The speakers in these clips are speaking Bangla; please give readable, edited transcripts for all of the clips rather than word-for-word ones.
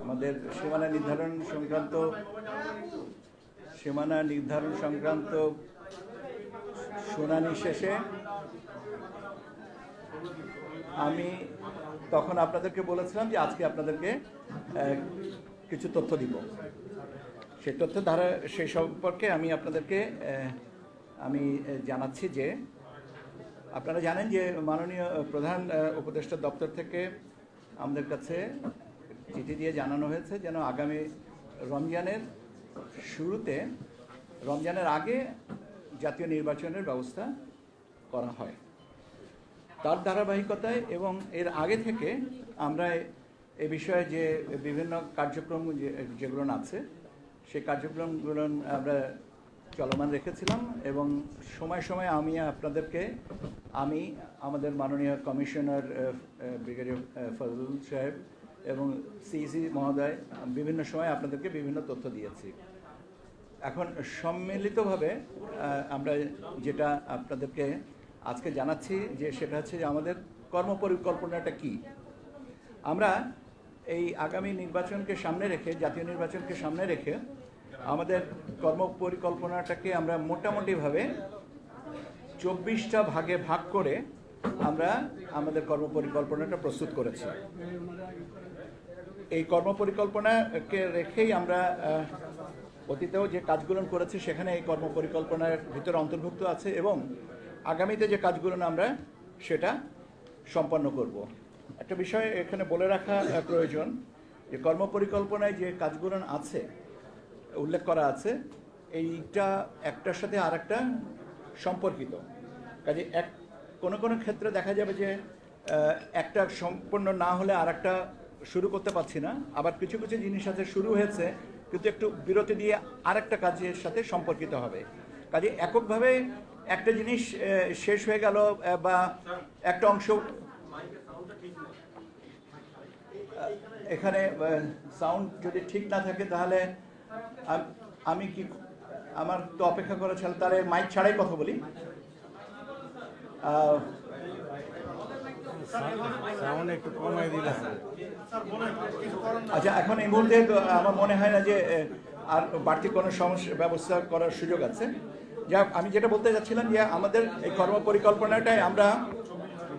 আমাদের সীমানা নির্ধারণ সংক্রান্ত শুনানি শেষে আমি তখন আপনাদেরকে বলেছিলাম যে আজকে আপনাদেরকে কিছু তথ্য দিব। সেই তথ্য ধারা সেই সম্পর্কে আমি আপনাদেরকে আমি জানাচ্ছি যে আপনারা জানেন যে মাননীয় প্রধান উপদেষ্টা দপ্তর থেকে আমাদের কাছে চিঠি দিয়ে জানানো হয়েছে যেন আগামী রমজানের আগে জাতীয় নির্বাচনের ব্যবস্থা করা হয়। তার ধারাবাহিকতায় এবং এর আগে থেকে আমরা এ বিষয়ে যে বিভিন্ন কার্যক্রম যেগুলো আছে সেই কার্যক্রমগুলো আমরা চলমান রেখেছিলাম এবং সময় সময় আমি আমাদের মাননীয় কমিশনার ব্রিগেডিয়ার ফজলুল সাহেব এবং সিইসি মহোদয় বিভিন্ন সময় আপনাদেরকে বিভিন্ন তথ্য দিয়েছি। এখন সম্মিলিতভাবে আমরা যেটা আপনাদেরকে আজকে জানাচ্ছি যে সেটা হচ্ছে যে আমাদের কর্মপরিকল্পনাটা কি। আমরা এই আগামী নির্বাচনকে সামনে রেখে, জাতীয় নির্বাচনকে সামনে রেখে আমাদের কর্মপরিকল্পনাটাকে আমরা মোটামুটিভাবে 24টা ভাগে ভাগ করে আমরা আমাদের কর্মপরিকল্পনাটা প্রস্তুত করেছি। এই কর্মপরিকল্পনাকে রেখেই আমরা অতীতেও যে কাজগুলো করেছি সেখানে এই কর্মপরিকল্পনার ভিতরে অন্তর্ভুক্ত আছে এবং আগামীতে যে কাজগুলো আমরা সেটা সম্পন্ন করব। একটা বিষয় এখানে বলে রাখা প্রয়োজন যে কর্মপরিকল্পনায় যে কাজগুলো আছে উল্লেখ করা আছে এইটা একটার সাথে আরেকটা সম্পর্কিত। কাজে কোনো ক্ষেত্রে দেখা যাবে যে একটা সম্পূর্ণ না হলে আরেকটা শুরু করতে পারছি না, আবার কিছু জিনিস আছে শুরু হয়েছে কিন্তু একটু বিরতি দিয়ে আরেকটা কাজের সাথে সম্পর্কিত হবে। কাজে এককভাবে একটা জিনিস শেষ হয়ে গেল বা একটা অংশ, এখানে সাউন্ড যদি ঠিক না থাকে তাহলে আমি কি আমার তো অপেক্ষা করা ছিল, তাহলে মাইক ছাড়াই কথা বলি। আচ্ছা, এখন এই মুহূর্তে আমার মনে হয় না যে আর বাড়তি কোনো ব্যবস্থা করার সুযোগ আছে। যাক, আমি যেটা বলতে চাচ্ছিলাম যে আমাদের এই কর্মপরিকল্পনাটাই আমরা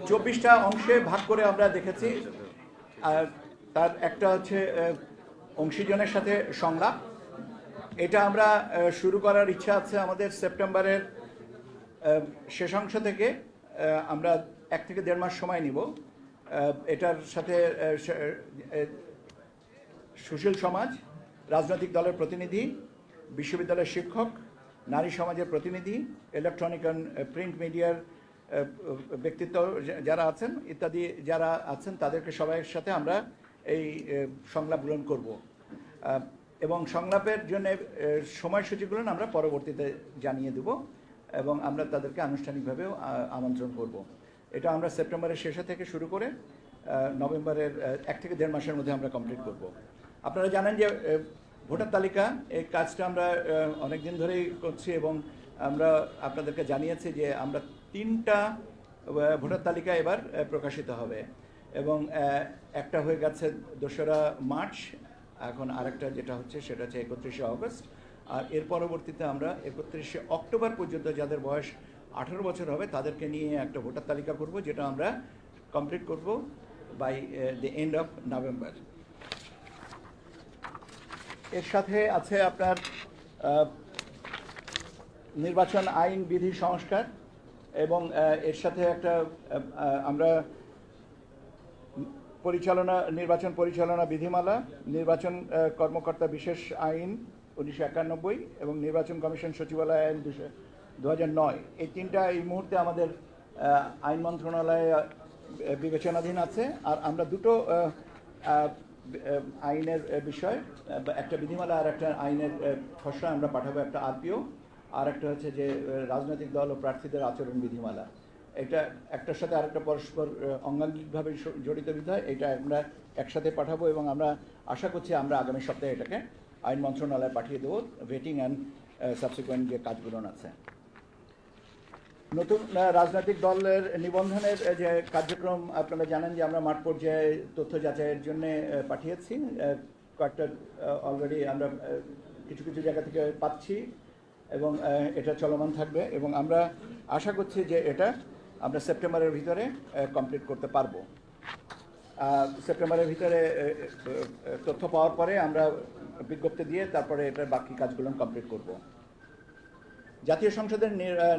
24টা অংশে ভাগ করে আমরা দেখেছি। আর তার একটা হচ্ছে অংশীজনের সাথে সংলাপ। এটা আমরা শুরু করার ইচ্ছা আছে আমাদের সেপ্টেম্বরের শেষাংশ থেকে। আমরা 1 থেকে 1.5 মাস সময় নিব। এটার সাথে সুশীল সমাজ, রাজনৈতিক দলের প্রতিনিধি, বিশ্ববিদ্যালয়ের শিক্ষক, নারী সমাজের প্রতিনিধি, ইলেকট্রনিক অ্যান্ড প্রিন্ট মিডিয়ার ব্যক্তিত্ব যারা আছেন ইত্যাদি যারা আছেন তাদেরকে সবাইয়ের সাথে আমরা এই সংলাপ গ্রহণ করব এবং সংলাপের জন্য সময়সূচিগুলো আমরা পরবর্তীতে জানিয়ে দেব এবং আমরা তাদেরকে আনুষ্ঠানিকভাবেও আমন্ত্রণ করব। এটা আমরা সেপ্টেম্বরের শেষে থেকে শুরু করে নভেম্বরের 1 থেকে 1.5 মাসের মধ্যে আমরা কমপ্লিট করব। আপনারা জানেন যে ভোটার তালিকা এই কাজটা আমরা অনেক দিন ধরেই করছি এবং আমরা আপনাদেরকে জানিয়েছি যে আমরা 3টা ভোটার তালিকা এবার প্রকাশিত হবে এবং একটা হয়ে গেছে 2রা মার্চ, এখন আরেকটা যেটা হচ্ছে সেটা হচ্ছে 31শে অগস্ট। আর এর পরবর্তীতে আমরা 31শে অক্টোবর পর্যন্ত যাদের বয়স 18 বছর হবে তাদেরকে নিয়ে একটা ভোটার তালিকা করব, যেটা আমরা কমপ্লিট করব by the end of November. এর সাথে আছে আপনার নির্বাচন আইন বিধি সংস্কার এবং এর সাথে একটা আমরা নির্বাচন পরিচালনা বিধিমালা, নির্বাচন কর্মকর্তা বিশেষ আইন 1991 এবং নির্বাচন কমিশন সচিবালয় আইন 2009, এই 3টা এই মুহূর্তে আমাদের আইন মন্ত্রণালয়ে বিবেচনাধীন আছে। আর আমরা 2টো আইনের বিষয়, একটা বিধিমালা আর একটা আইনের খসড়া আমরা পাঠাবো, একটা আরপিও আর একটা হচ্ছে যে রাজনৈতিক দল ও প্রার্থীদের আচরণ বিধিমালা। এটা একটার সাথে আরেকটা পরস্পর অঙ্গাঙ্গিকভাবে জড়িত বিধায় এটা আমরা একসাথে পাঠাবো এবং আমরা আশা করছি আমরা আগামী সপ্তাহে এটাকে আইন মন্ত্রণালয়ে পাঠিয়ে দেবো, ভেটিং অ্যান্ড সাবসিকুয়েন্ট যে কাজগুলো আছে। নতুন রাজনৈতিক দলের নিবন্ধনের যে কার্যক্রম আপনারা জানেন যে আমরা মাঠ পর্যায়ে তথ্য যাচাইয়ের জন্য পাঠিয়েছি। কয়েকটা অলরেডি আমরা কিছু কিছু জায়গা থেকে পাচ্ছি এবং এটা চলমান থাকবে এবং আমরা আশা করছি যে এটা আমরা সেপ্টেম্বরের ভিতরে কমপ্লিট করতে পারবো। সেপ্টেম্বরের ভিতরে তথ্য পাওয়ার পরে আমরা বিজ্ঞপ্তি দিয়ে তারপরে এটার বাকি কাজগুলো কমপ্লিট করব। জাতীয় সংসদের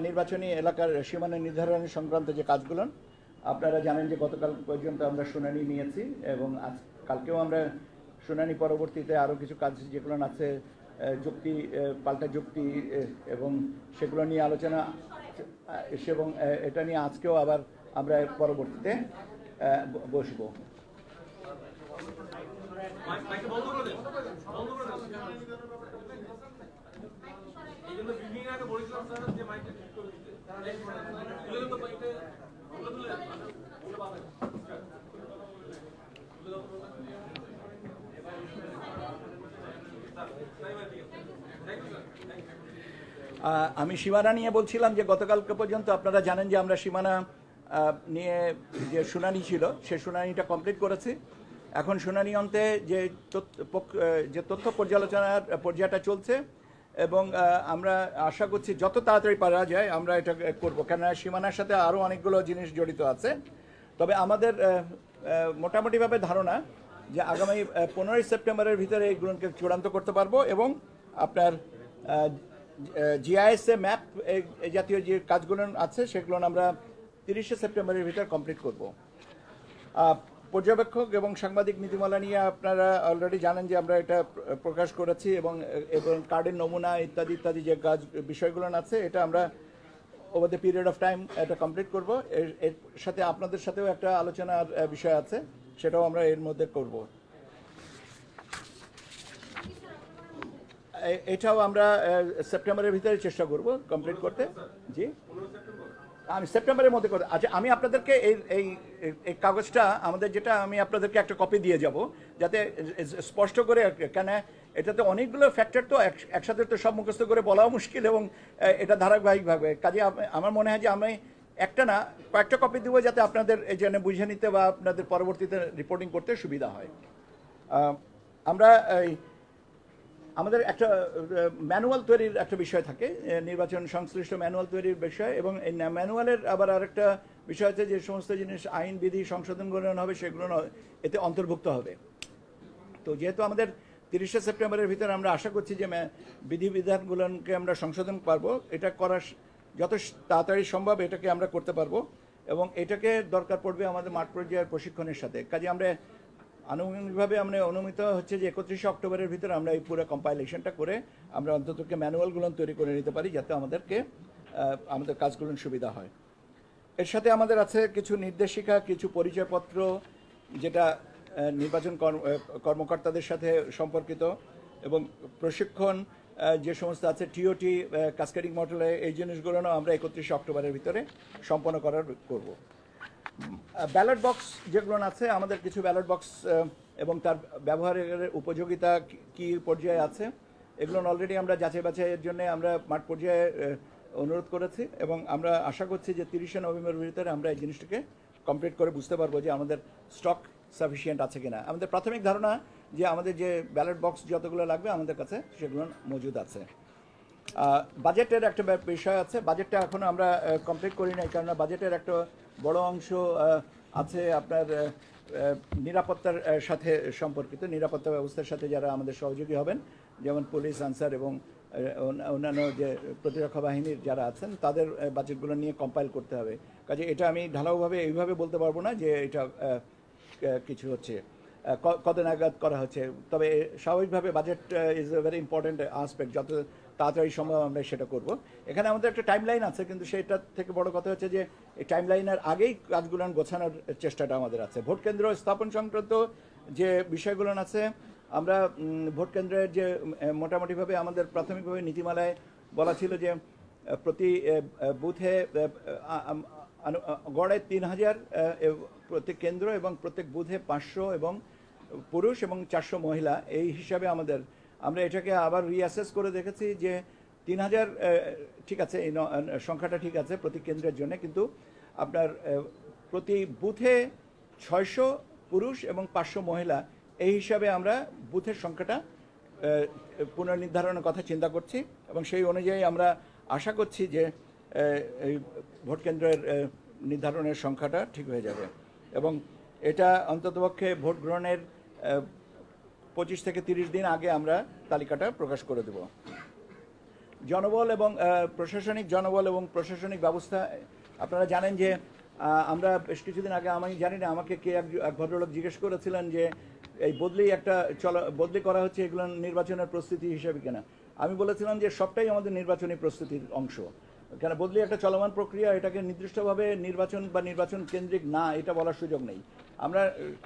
নির্বাচনী এলাকার সীমানা নির্ধারণ সংক্রান্ত যে কাজগুলো আপনারা জানেন যে গতকাল পর্যন্ত আমরা শুনানি নিয়েছি এবং কালকেও আমরা শুনানি পরবর্তীতে আরও কিছু কাজ যেগুলো আছে যুক্তি পাল্টা যুক্তি এবং সেগুলো নিয়ে আলোচনা এবং এটা নিয়ে আজকেও আবার আমরা পরবর্তীতে বসবো। আমি সীমানা নিয়ে বলছিলাম যে গতকালকে পর্যন্ত আপনারা জানেন যে আমরা সীমানা নিয়ে যে শুনানি ছিল সে শুনানিটা কমপ্লিট করেছি। এখন শুনানি অন্তে যে তথ্য পর্যালোচনার পর্যায়টা চলছে এবং আমরা আশা করছি যত তাড়াতাড়ি পারা যায় আমরা এটা করব, কেননা সীমানার সাথে আরও অনেকগুলো জিনিস জড়িত আছে। তবে আমাদের মোটামুটিভাবে ধারণা যে আগামী 15ই সেপ্টেম্বরের ভিতরে এইগুলোকে চূড়ান্ত করতে পারবো এবং আপনার জিআইএসএ ম্যাপ এই জাতীয় যে কাজগুলো আছে সেগুলো আমরা 30শে সেপ্টেম্বরের ভিতরে কমপ্লিট করব। পর্যবেক্ষক এবং সাংবাদিক নীতিমালা নিয়ে আপনারা অলরেডি জানেন যে আমরা এটা প্রকাশ করেছি এবং কার্ডের নমুনা ইত্যাদি ইত্যাদি যে কাজ বিষয়গুলো আছে এটা আমরা over the period of time এটা কমপ্লিট করব। এর সাথে আপনাদের সাথেও একটা আলোচনার বিষয় আছে, সেটাও আমরা এর মধ্যে করব। এটাও আমরা সেপ্টেম্বরের ভিতরে চেষ্টা করব কমপ্লিট করতে। জি, আমি সেপ্টেম্বরের মধ্যে করতে। আচ্ছা, আমি আপনাদেরকে এই কাগজটা আমাদের যেটা আমি আপনাদেরকে একটা কপি দিয়ে যাব যাতে স্পষ্ট করে, কেন এটাতে অনেকগুলো ফ্যাক্টর তো একসাথে তো সব মুখস্থ করে বলাও মুশকিল এবং এটা ধারাবাহিকভাবে কাজে আমার মনে হয় যে আমি একটা না কয়েকটা কপি দেবো যাতে আপনাদের এই জন্য বুঝে নিতে বা আপনাদের পরবর্তীতে রিপোর্টিং করতে সুবিধা হয়। আমরা আমাদের একটা ম্যানুয়াল তৈরির একটা বিষয় থাকে, নির্বাচন সংশ্লিষ্ট ম্যানুয়াল তৈরির বিষয়, এবং এই ম্যানুয়ালের আবার আরেকটা বিষয় আছে যে সমস্ত জিনিস আইন বিধি সংশোধন করানো হবে সেগুলো এতে অন্তর্ভুক্ত হবে। তো যেহেতু আমাদের 30শে সেপ্টেম্বরের ভিতরে আমরা আশা করছি যে বিধিবিধানগুলোকে আমরা সংশোধন পারবো, এটা করার যত তাড়াতাড়ি সম্ভব এটাকে আমরা করতে পারবো এবং এটাকে দরকার পড়বে আমাদের মাঠ পর্যায়ের প্রশিক্ষণের সাথে। কাজে আমরা আনুষ্ঠানিকভাবে আমরা অনুমিত হচ্ছে যে 31শে অক্টোবরের ভিতরে আমরা এই পুরো কম্পাইলেশনটা করে আমরা অন্ততকে ম্যানুয়ালগুলো তৈরি করে নিতে পারি যাতে আমাদের কাজগুলো সুবিধা হয়। এর সাথে আমাদের আছে কিছু নির্দেশিকা, কিছু পরিচয়পত্র যেটা নির্বাচন কর্মকর্তাদের সাথে সম্পর্কিত এবং প্রশিক্ষণ যে সমস্ত আছে টিওটি কাস্কেডিং মডেলে এই জিনিসগুলো আমরা 31শে অক্টোবরের ভিতরে সম্পন্ন করব। ব্যালট বক্স যেগুলো আছে আমাদের কিছু ব্যালট বক্স এবং তার ব্যবহারের উপযোগিতা কি পর্যায়ে আছে এগুলো অলরেডি আমরা যাচাই বাছাইয়ের জন্য আমরা মাঠ পর্যায়ে অনুরোধ করেছি এবং আমরা আশা করছি যে 30শে নভেম্বরের ভিতরে আমরা এই জিনিসটাকে কমপ্লিট করে বুঝতে পারবো যে আমাদের স্টক সাফিসিয়েন্ট আছে কিনা। আমাদের প্রাথমিক ধারণা যে আমাদের যে ব্যালট বক্স যতগুলো লাগবে আমাদের কাছে সেগুলো মজুদ আছে। বাজেটের একটা বিষয় আছে, বাজেটটা এখনও আমরা কমপ্লিট করি নাই, কারণ বাজেটের একটা বড় অংশ আছে আপনার নিরাপত্তার সাথে সম্পর্কিত, নিরাপত্তা ব্যবস্থার সাথে যারা আমাদের সহযোগী হবেন যেমন পুলিশ, আনসার এবং অন্যান্য যে প্রতিরক্ষা বাহিনীর যারা আছেন তাদের বাজেটগুলো নিয়ে কম্পাইল করতে হবে। কাজে এটা আমি ঢালাওভাবে এইভাবে বলতে পারবো না যে এটা কিছু হচ্ছে কত নাগাদ করা হচ্ছে, তবে স্বাভাবিকভাবে budget is a very important aspect, যত তাড়াতাড়ি সম্ভব আমরা সেটা করব। এখানে আমাদের একটা টাইম লাইন আছে, কিন্তু সেটা থেকে বড় কথা হচ্ছে যে এই টাইম লাইনের আগেই কাজগুলো গোছানোর চেষ্টাটা আমাদের আছে। ভোট কেন্দ্র স্থাপন সংক্রান্ত যে বিষয়গুলো আছে আমরা ভোট কেন্দ্রের যে মোটামুটিভাবে আমাদের প্রাথমিকভাবে নীতিমালায় বলা ছিল যে প্রতি বুথে গড়ে 3000 প্রত্যেক কেন্দ্র এবং প্রত্যেক বুথে 500 এবং পুরুষ এবং 400 মহিলা, এই হিসাবে আমরা এটাকে আবার রিঅ্যাসেস করে দেখেছি যে 3000 ঠিক আছে, এই সংখ্যাটা ঠিক আছে প্রতি কেন্দ্রের জন্য, কিন্তু আপনার প্রতি বুথে 600 পুরুষ এবং 500 মহিলা, এই হিসাবে আমরা বুথের সংখ্যাটা পুনর্নির্ধারণের কথা চিন্তা করছি এবং সেই অনুযায়ী আমরা আশা করছি যে এই ভোট কেন্দ্রের নির্ধারণের সংখ্যাটা ঠিক হয়ে যাবে এবং এটা অন্ততপক্ষে ভোট গ্রহণের 25 থেকে 30 দিন আগে আমরা তালিকাটা প্রকাশ করে দেব। জনবল এবং প্রশাসনিক ব্যবস্থা, আপনারা জানেন যে আমরা বেশ কিছুদিন আগে, আমি জানি না আমাকে কে এক ভদ্রলোক জিজ্ঞেস করেছিলেন যে এই বদলি করা হচ্ছে এগুলো নির্বাচনের প্রস্তুতি হিসেবে কিনা। আমি বলেছিলাম যে সবটাই আমাদের নির্বাচনী প্রস্তুতির অংশ, কেন বদলি একটা চলমান প্রক্রিয়া, এটাকে নির্দিষ্টভাবে নির্বাচন বা নির্বাচন কেন্দ্রিক না এটা বলার সুযোগ নেই।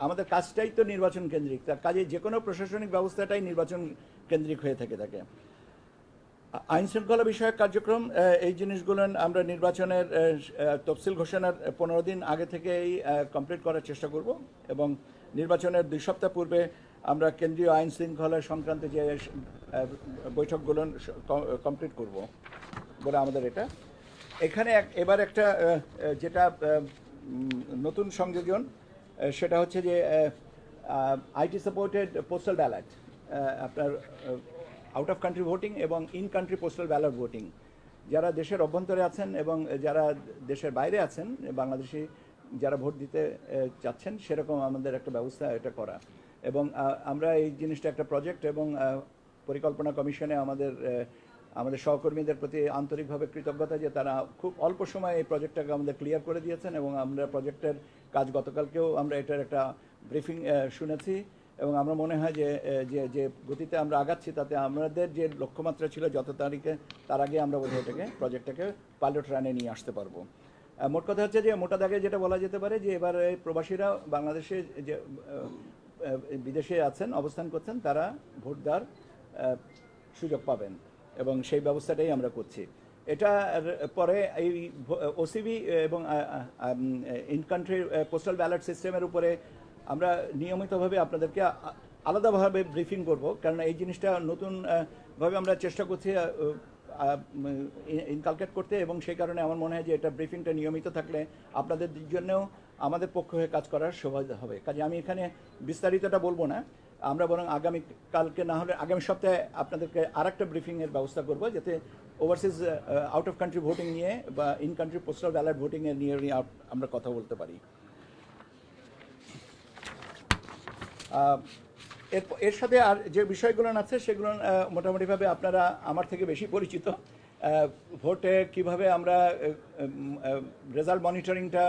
আমাদের কাজটাই তো নির্বাচন কেন্দ্রিক, তার কাজে যে কোনো প্রশাসনিক ব্যবস্থাটাই নির্বাচন কেন্দ্রিক হয়ে থাকে। আইন শৃঙ্খলা বিষয়ক কার্যক্রম, এই জিনিসগুলো আমরা নির্বাচনের তফসিল ঘোষণার 15 দিন আগে থেকেই কমপ্লিট করার চেষ্টা করব এবং নির্বাচনের 2 সপ্তাহ পূর্বে আমরা কেন্দ্রীয় আইন শৃঙ্খলা সংক্রান্ত যে বৈঠকগুলো কমপ্লিট করব বলে আমাদের এটা। এখানে এবার একটা যেটা নতুন সংযোজন, সেটা হচ্ছে যে আইটি সাপোর্টেড পোস্টাল ব্যালট, আপনার আউট অফ কান্ট্রি ভোটিং এবং in country postal ballot voting, যারা দেশের অভ্যন্তরে আছেন এবং যারা দেশের বাইরে আছেন, বাংলাদেশি যারা ভোট দিতে চাচ্ছেন, সেরকম আমাদের একটা ব্যবস্থা এটা করা। এবং আমরা এই জিনিসটা একটা প্রজেক্ট এবং পরিকল্পনা কমিশনে আমাদের সহকর্মীদের প্রতি আন্তরিকভাবে কৃতজ্ঞতা যে তারা খুব অল্প সময়ে এই প্রজেক্টটাকে আমাদের ক্লিয়ার করে দিয়েছেন এবং আমরা প্রজেক্টের কাজ গতকালকেও আমরা এটার একটা ব্রিফিং শুনেছি এবং আমরা মনে হয় যে গতিতে আমরা আগাচ্ছি তাতে আমাদের যে লক্ষ্যমাত্রা ছিল যত তারিখে, তার আগে আমরা বোধহয় প্রজেক্টটাকে পাইলট রানে নিয়ে আসতে পারবো। মোট কথা হচ্ছে যে মোটা দাগে যেটা বলা যেতে পারে যে এবার প্রবাসীরা বাংলাদেশে যে বিদেশে আছেন, অবস্থান করছেন, তারা ভোট দেওয়ার সুযোগ পাবেন এবং সেই ব্যবস্থাটাই আমরা করছি। এটা পরে এই ওসিবি এবং ইন কান্ট্রি পোস্টাল ব্যালট সিস্টেমের উপরে আমরা নিয়মিতভাবে আপনাদেরকে আলাদাভাবে ব্রিফিং করব, কারণ এই জিনিসটা নতুনভাবে আমরা চেষ্টা করছি ইনকালকেট করতে এবং সেই কারণে আমার মনে হয় যে এটা ব্রিফিংটা নিয়মিত থাকলে আপনাদের জন্যও আমাদের পক্ষ হয়ে কাজ করার সুবিধা হবে। কাজে আমি এখানে বিস্তারিতটা বলবো না, আমরা বরং কালকে না হলে আগামী সপ্তাহে আপনাদেরকে আরেকটা ব্রিফিংয়ের ব্যবস্থা করব, যাতে overseas out of country voting নিয়ে বা ইন কান্ট্রি পোস্টাল ব্যালট ভোটিংয়ের নিয়ে আমরা কথা বলতে পারি। এর সাথে আর যে বিষয়গুলো আছে সেগুলো মোটামুটিভাবে আপনারা আমার থেকে বেশি পরিচিত। ভোটে কিভাবে আমরা রেজাল্ট মনিটরিংটা,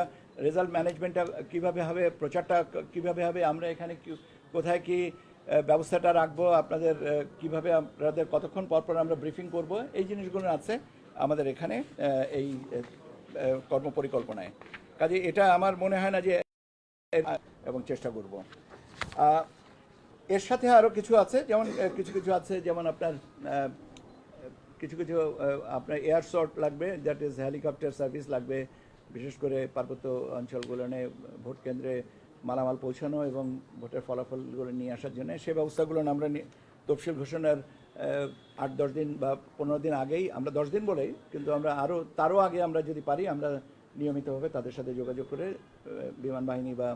রেজাল্ট ম্যানেজমেন্টটা কীভাবে হবে, প্রচারটা কীভাবে হবে, আমরা এখানে কোথায় কি ব্যবস্থাটা রাখবো, আপনাদের কিভাবে আপনাদের কতক্ষণ পরপর আমরা ব্রিফিং করব, এই জিনিসগুলো আছে আমাদের এখানে এই কর্মপরিকল্পনায়। কাজে এটা আমার মনে হয় না যে, এবং চেষ্টা করব। এর সাথে আরও কিছু আছে, যেমন কিছু আছে, যেমন আপনার কিছু আপনার এয়ার শর্ট লাগবে, দ্যাট ইজ হেলিকপ্টার সার্ভিস লাগবে, বিশেষ করে পার্বত্য অঞ্চলগুলোনে ভোট কেন্দ্রে মালামাল পৌঁছানো এবং ভোটের ফলাফলগুলো নিয়ে আসার জন্য। সেই ব্যবস্থাগুলো আমরা তফসিল ঘোষণার 8-10 দিন বা 15 দিন আগেই, আমরা 10 দিন বলেই, কিন্তু আমরা তারও আগে আমরা যদি পারি, আমরা নিয়মিতভাবে তাদের সাথে যোগাযোগ করে বিমান বাহিনী বা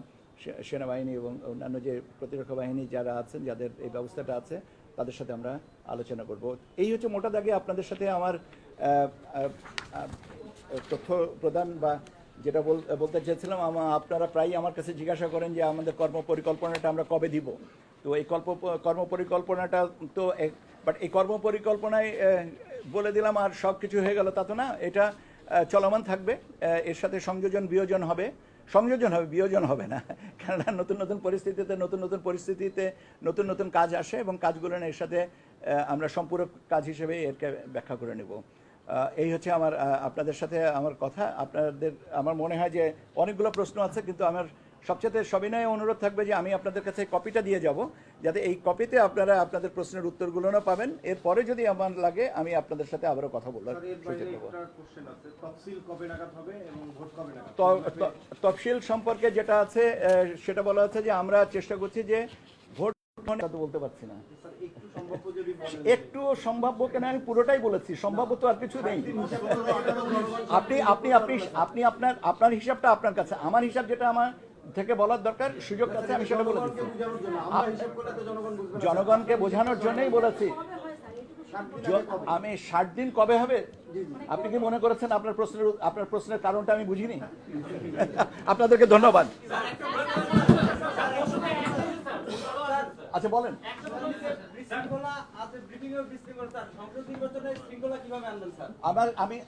সেনাবাহিনী এবং অন্যান্য যে প্রতিরক্ষা বাহিনী যারা আছেন, যাদের এই ব্যবস্থাটা আছে, তাদের সাথে আমরা আলোচনা করব। এই হচ্ছে মোটা দাগে আপনাদের সাথে আমার তথ্য প্রদান, বা যেটা বলতে চেয়েছিলাম। আপনারা প্রায়ই আমার কাছে জিজ্ঞাসা করেন যে আমাদের কর্মপরিকল্পনাটা আমরা কবে দিব। তো এই কর্মপরিকল্পনাটা তো বাট এই কর্মপরিকল্পনায় বলে দিলাম আর সব কিছু হয়ে গেল তা তো না, এটা চলমান থাকবে। এর সাথে সংযোজন বিয়োজন হবে, বিয়োজন হবে না, কেননা নতুন পরিস্থিতিতে নতুন কাজ আসে এবং কাজগুলো এর সাথে আমরা সম্পূরক কাজ হিসেবে এরকে ব্যাখ্যা করে নেব। এই হচ্ছে আপনাদের সাথে আমার কথা। আমার মনে হয় যে অনেকগুলো প্রশ্ন আছে, কিন্তু আমার সবচেয়ে সবিনয় অনুরোধ থাকবে যে আমি আপনাদের কাছে কপিটা দিয়ে যাব, যাতে এই কপিতে আপনারা আপনাদের প্রশ্নের উত্তরগুলো না পাবেন। এরপরে যদি আমার লাগে আমি আপনাদের সাথে আবারও কথা বলার সুযোগ দেব। তফসিল সম্পর্কে যেটা আছে সেটা বলা হচ্ছে যে আমরা চেষ্টা করছি যে ভোট বলতে পারছি না, একটু সম্ভাব্য কেন আমি পুরোটাই বলেছি, সম্ভাব্য তো আর কিছু নেই। আপনি আপনি আপনি আপনি আপনার হিসাবটা আপনার কাছে, আমার হিসাব যেটা আমার থেকে বলার দরকার সুযোগ আছে আমি সেটা বলে দিচ্ছি। জনগণকে বোঝানোর জন্যই বলেছি। আমি 60 দিন কবে হবে? আপনি কি মনে করেছেন আপনার প্রশ্নের কারণটা আমি বুঝিনি? আপনাদেরকে ধন্যবাদ। আচ্ছা বলেন।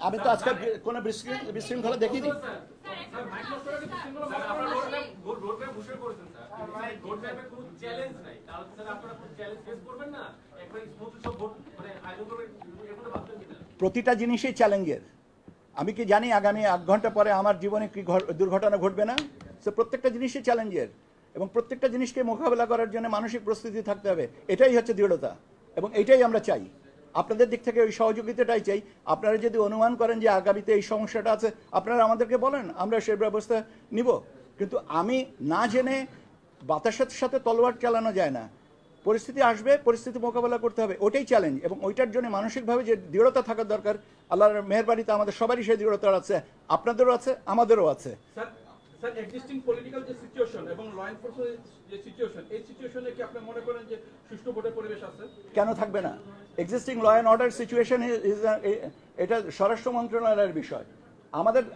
আমি তো আজকে কোনো বিশৃঙ্খলা দেখিনি। প্রতিটা জিনিসই চ্যালেঞ্জের। আমি কি জানি আগামী 8 ঘন্টা পরে আমার জীবনে কি দুর্ঘটনা ঘটবে না? সে প্রত্যেকটা জিনিসই চ্যালেঞ্জের, এবং প্রত্যেকটা জিনিসকে মোকাবেলা করার জন্য মানসিক প্রস্তুতি থাকতে হবে। এটাই হচ্ছে দৃঢ়তা, এবং এটাই আমরা চাই। আপনাদের দিক থেকে ওই সহযোগিতাটাই চাই। আপনারা যদি অনুমান করেন যে আগামীতে এই সমস্যাটা আছে, আপনারা আমাদেরকে বলেন, আমরা সেই ব্যবস্থা নিব। কিন্তু আমি না জেনে বাতাসের সাথে তলোয়ার চালানো যায় না। পরিস্থিতি আসবে, পরিস্থিতি মোকাবেলা করতে হবে, ওটাই চ্যালেঞ্জ। এবং ওইটার জন্য মানসিকভাবে যে দৃঢ়তা থাকার দরকার, আল্লাহর মেহেরবানিতে আমাদের সবারই সেই দৃঢ়তা আছে, আপনাদেরও আছে, আমাদেরও আছে। স্যার, এক্সিস্টিং পলিটিক্যাল যে সিচুয়েশন এবং ল এনফোর্সমেন্ট যে সিচুয়েশন, এই সিচুয়েশনে কি আপনি মনে করেন যে সুষ্ঠু ভোটের পরিবেশ আছে? কেন থাকবে না? Existing law and order situation এটা স্বরাষ্ট্র মন্ত্রণালয়ের বিষয়।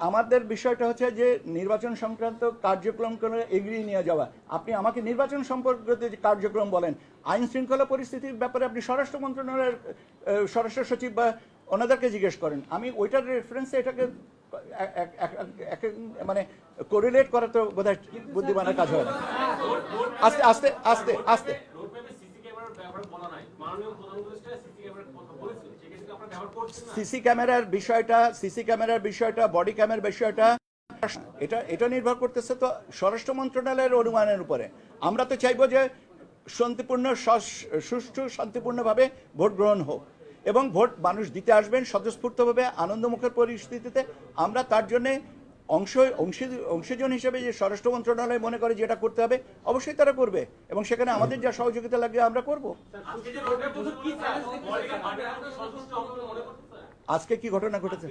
আমাদের বিষয়টা হচ্ছে যে নির্বাচন সংক্রান্ত কার্যক্রমগুলো এগিয়ে নিয়ে যাওয়া। আপনি আমাকে নির্বাচন সম্পর্কিত যে কার্যক্রম বলেন, আইন শৃঙ্খলা পরিস্থিতির ব্যাপারে আপনি স্বরাষ্ট্র মন্ত্রণালয়ের স্বরাষ্ট্র সচিব বা ওনাদেরকে জিজ্ঞেস করেন। আমি ওইটার রেফারেন্সে এটাকে মানে কোরিলেট করা তো বোধহয় বুদ্ধিমানের কাজ হয় না। আস্তে আস্তে আস্তে আস্তে সিসি ক্যামেরার বিষয়টা বডি ক্যামেরার বিষয়টা এটা নির্ভর করতেছে তো স্বরাষ্ট্র মন্ত্রণালয়ের অনুমানের উপরে। আমরা তো চাইবো যে সুষ্ঠু শান্তিপূর্ণভাবে ভোট গ্রহণ হোক, এবং ভোট মানুষ দিতে আসবেন স্বতঃস্ফূর্তভাবে আনন্দমুখের পরিস্থিতিতে। আমরা তার জন্যে অংশীজন হিসেবে যে স্বরাষ্ট্র মন্ত্রণালয় মনে করে যেটা করতে হবে অবশ্যই তারা করবে, এবং সেখানে আমাদের যা সহযোগিতা লাগবে আমরা করব। আজকে কি ঘটনা ঘটেছে?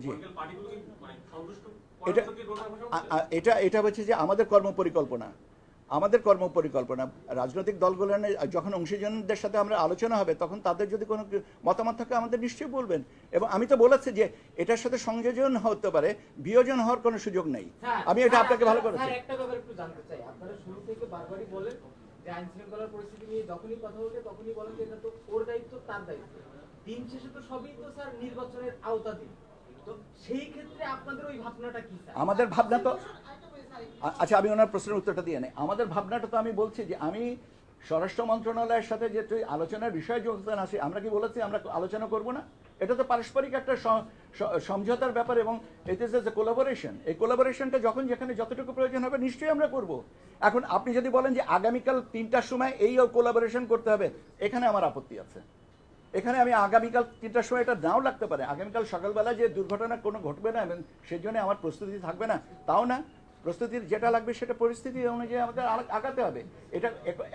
জি, এটা হচ্ছে যে আমাদের কর্মপরিকল্পনা। রাজনৈতিক দলগুলো যখন অংশীজনদের সাথে আমরা আলোচনা হবে, তখন তাদের যদি কোনো মতামত থাকে আমাদের নিশ্চয়ই বলবেন। এবং আমি তো বলেছি যে এটার সাথে সংযোজন হতে পারে, বিয়োজন হওয়ার কোনো সুযোগ নেই। আমি এটা আপনাকে ভালো করে একটা ব্যাপার একটু জানতে চাই। আপনারা শুরু থেকে বারবারই বলেন যে আইন শৃঙ্খলার পরিস্থিতি নিয়ে যখনই কথা ওঠে তখনই বলেন যে এটা তো ওর দায়িত্ব, তার দায়িত্ব। দিন শেষে তো সবই তো স্যার নির্বাচনের আওতাধীন। তো সেই ক্ষেত্রে আপনাদের ওই ভাবনাটা কি স্যার? আমাদের ভাবনা তো, আচ্ছা আমি ওনার প্রশ্নের উত্তরটা দিয়ে নেই। আমাদের ভাবনাটা তো আমি বলছি যে আমি স্বরাষ্ট্র মন্ত্রণালয়ের সাথে যে আলোচনার বিষয়ে যোগদান আছে, আমরা কি বলেছি আমরা আলোচনা করব না? এটা তো পারস্পরিক একটা সমঝোতার ব্যাপার, এবং ইট ইজ এ কোলাবোরেশন। এই কোলাবোরেশনটা যখন যেখানে যতটুকু প্রয়োজন হবে নিশ্চয়ই আমরা করব। এখন আপনি যদি বলেন যে আগামীকাল 3টার সময় এই কোলাবোরেশন করতে হবে, এখানে আমার আপত্তি আছে। এখানে আমি আগামীকাল 3টার সময় এটা নাও লাগতে পারে, আগামীকাল সকালবেলা যে দুর্ঘটনা কোনো ঘটবে না এবং সেই জন্য আমার প্রস্তুতি থাকবে না, তাও না। প্রস্তুতির যেটা লাগবে সেটা পরিস্থিতি অনুযায়ী আমাদের আগাতে হবে। এটা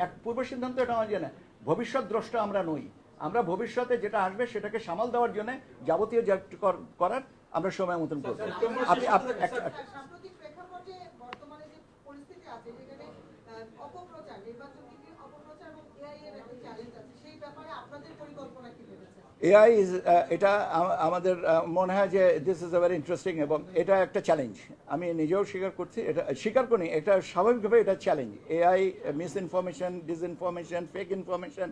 এক পূর্ব সিদ্ধান্ত, এটা আমাদের না। ভবিষ্যৎ দ্রষ্টা আমরা নই। আমরা ভবিষ্যতে যেটা আসবে সেটাকে সামাল দেওয়ার জন্য যাবতীয় যা করার আমরা সময় মতন করব। আপনি সাম্প্রতিক প্রেক্ষাপটে বর্তমানে যে পরিস্থিতি আছে, যেখানে অপপ্রচার, নির্বাচন থেকে অপপ্রচার এবং এআই এর একটা চ্যালেঞ্জ আছে, সেই ব্যাপারে আপনাদের পরিকল্পনা কি ভেবেছেন? এআই এটা আমাদের মনে হয় যে this is a very interesting, এবং এটা একটা চ্যালেঞ্জ। আমি নিজেও স্বীকার করি এটা স্বাভাবিকভাবে এটা challenge. AI, miss information, disinformation, fake information,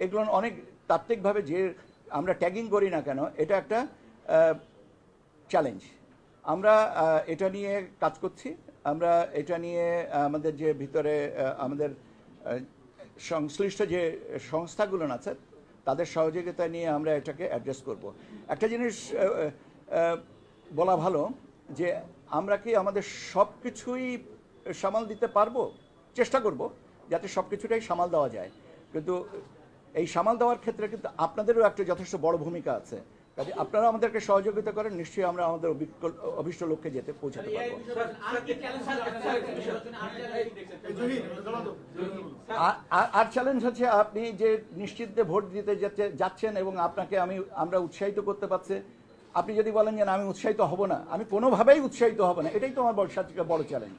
এগুলো অনেক তাত্ত্বিকভাবে যে আমরা ট্যাগিং করি না কেন, এটা একটা চ্যালেঞ্জ। আমরা এটা নিয়ে কাজ করছি। আমরা এটা নিয়ে আমাদের যে ভিতরে আমাদের সংশ্লিষ্ট যে সংস্থাগুলো আছে তাদের সহযোগিতা নিয়ে আমরা এটাকে অ্যাড্রেস করব। একটা জিনিস বলা ভালো যে আমরা কি আমাদের সব কিছুই সামাল দিতে পারবো? চেষ্টা করব যাতে সব কিছুটাই সামাল দেওয়া যায়, কিন্তু এই সামাল দেওয়ার ক্ষেত্রে কিন্তু আপনাদেরও একটা যথেষ্ট বড় ভূমিকা আছে। কাজে আপনারা আমাদেরকে সহযোগিতা করেন, নিশ্চয়ই আমরা আমাদের অভিষ্ট লক্ষ্যে যেতে পৌঁছাতে পারবো। আর চ্যালেঞ্জ হচ্ছে আপনি যে নিশ্চিন্তে ভোট দিতে যাচ্ছেন এবং আপনাকে আমরা উৎসাহিত করতে পারছে। আপনি যদি বলেন যে না আমি উৎসাহিত হব না, আমি কোনোভাবেই উৎসাহিত হব না, এটাই তো আমার সবচেয়ে বড় চ্যালেঞ্জ।